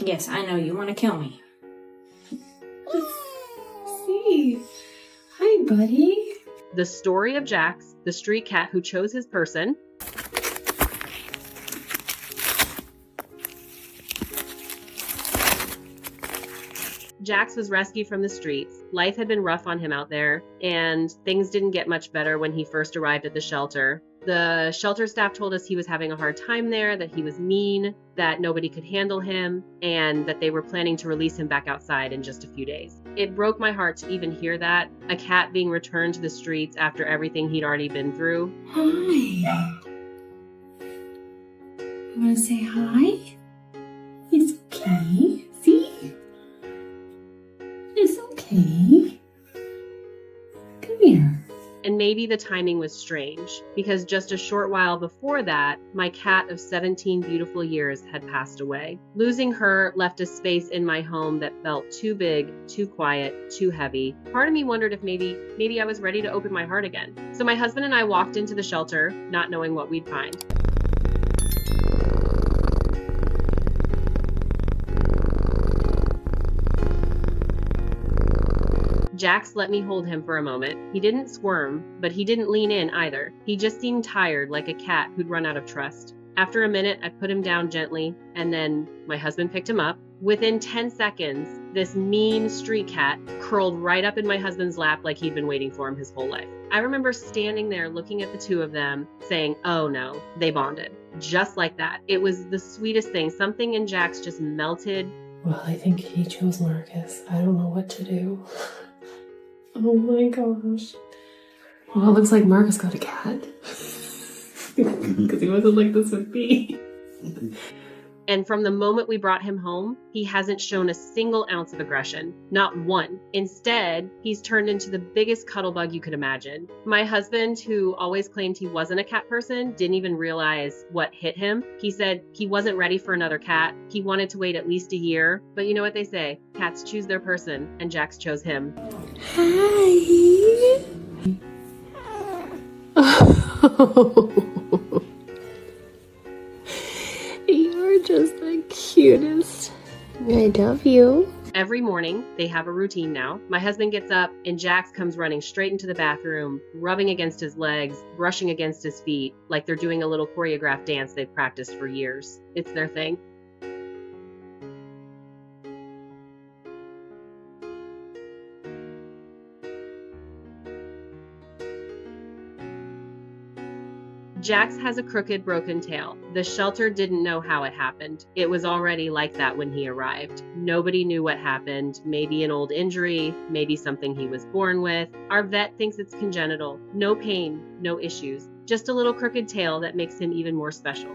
Yes, I know you want to kill me. See. Hi, buddy. The story of Jax, the street cat who chose his person. Jax was rescued from the streets. Life had been rough on him out there, and things didn't get much better when he first arrived at the shelter. The shelter staff told us he was having a hard time there, that he was mean, that nobody could handle him, and that they were planning to release him back outside in just a few days. It broke my heart to even hear that, a cat being returned to the streets after everything he'd already been through. Hi. You want to say hi? It's okay. See? It's okay. Come here. And maybe the timing was strange, because just a short while before that, my cat of 17 beautiful years had passed away. Losing her left a space in my home that felt too big, too quiet, too heavy. Part of me wondered if maybe I was ready to open my heart again. So my husband and I walked into the shelter, not knowing what we'd find. Jax let me hold him for a moment. He didn't squirm, but he didn't lean in either. He just seemed tired, like a cat who'd run out of trust. After a minute, I put him down gently, and then my husband picked him up. Within 10 seconds, this mean street cat curled right up in my husband's lap like he'd been waiting for him his whole life. I remember standing there looking at the two of them, saying, oh no, they bonded. Just like that. It was the sweetest thing. Something in Jax just melted. Well, I think he chose Marcus. I don't know what to do. Oh my gosh. Well, it looks like Marcus got a cat. Because he wasn't like this with me. And from the moment we brought him home, he hasn't shown a single ounce of aggression. Not one. Instead, he's turned into the biggest cuddle bug you could imagine. My husband, who always claimed he wasn't a cat person, didn't even realize what hit him. He said he wasn't ready for another cat. He wanted to wait at least a year. But you know what they say? Cats choose their person, and Jax chose him. Hi. You're just the cutest. I love you. Every morning, they have a routine now. My husband gets up and Jax comes running straight into the bathroom, rubbing against his legs, brushing against his feet, like they're doing a little choreographed dance they've practiced for years. It's their thing. Jax has a crooked, broken tail. The shelter didn't know how it happened. It was already like that when he arrived. Nobody knew what happened. Maybe an old injury, maybe something he was born with. Our vet thinks it's congenital. No pain, no issues. Just a little crooked tail that makes him even more special.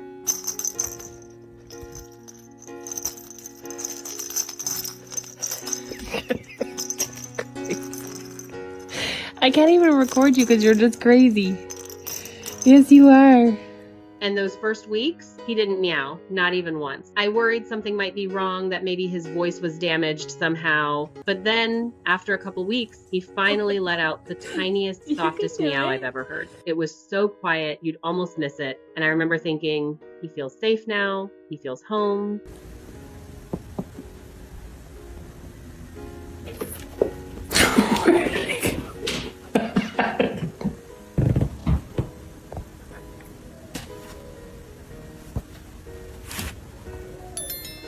I can't even record you because you're just crazy. Yes, you are. And those first weeks, he didn't meow, not even once. I worried something might be wrong, that maybe his voice was damaged somehow. But then, after a couple weeks, he finally let out the tiniest, softest meow I've ever heard. It was so quiet, you'd almost miss it. And I remember thinking, he feels safe now, he feels home.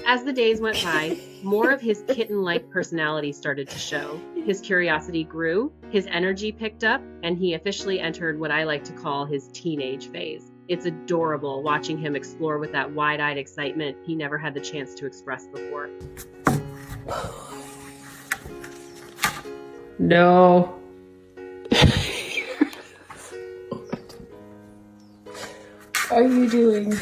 As the days went by, more of his kitten-like personality started to show. His curiosity grew, his energy picked up, and he officially entered what I like to call his teenage phase. It's adorable watching him explore with that wide-eyed excitement he never had the chance to express before. No. What are you doing?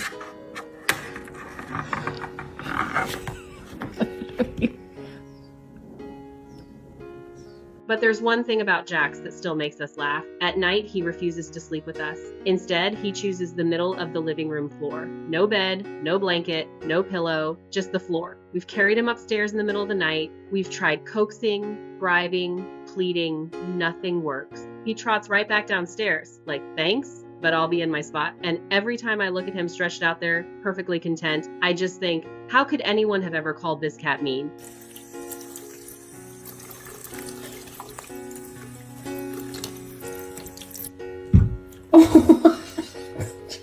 But there's one thing about Jax that still makes us laugh. At night, he refuses to sleep with us. Instead, he chooses the middle of the living room floor. No bed, no blanket, no pillow, just the floor. We've carried him upstairs in the middle of the night. We've tried coaxing, bribing, pleading. Nothing works. He trots right back downstairs, like, thanks, but I'll be in my spot. And every time I look at him stretched out there, perfectly content, I just think, how could anyone have ever called this cat mean?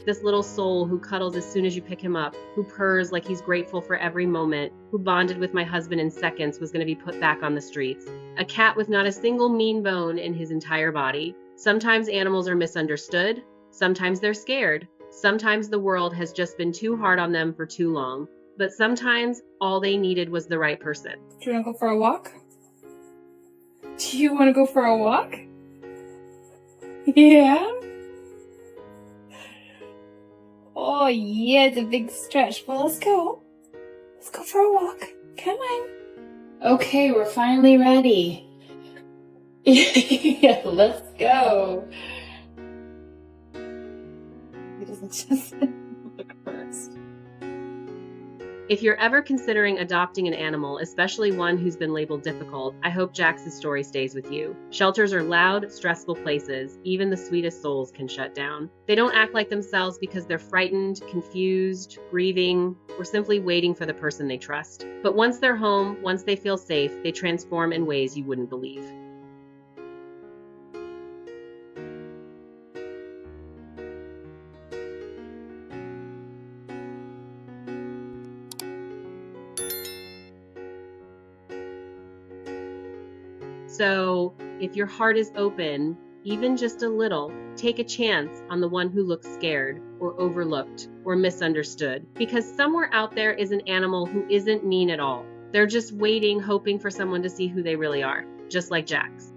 This little soul who cuddles as soon as you pick him up, who purrs like he's grateful for every moment, who bonded with my husband in seconds, was going to be put back on the streets. A cat with not a single mean bone in his entire body. Sometimes animals are misunderstood. Sometimes they're scared. Sometimes the world has just been too hard on them for too long. But sometimes all they needed was the right person. Do you want to go for a walk? Do you want to go for a walk? Yeah? Oh, yeah, it's a big stretch. Well, let's go. Let's go for a walk. Come on. Okay, we're finally ready. Yeah, let's go. He doesn't just look first. If you're ever considering adopting an animal, especially one who's been labeled difficult, I hope Jax's story stays with you. Shelters are loud, stressful places. Even the sweetest souls can shut down. They don't act like themselves because they're frightened, confused, grieving, or simply waiting for the person they trust. But once they're home, once they feel safe, they transform in ways you wouldn't believe. So, if your heart is open, even just a little, take a chance on the one who looks scared, or overlooked, or misunderstood. Because somewhere out there is an animal who isn't mean at all. They're just waiting, hoping for someone to see who they really are, just like Jax.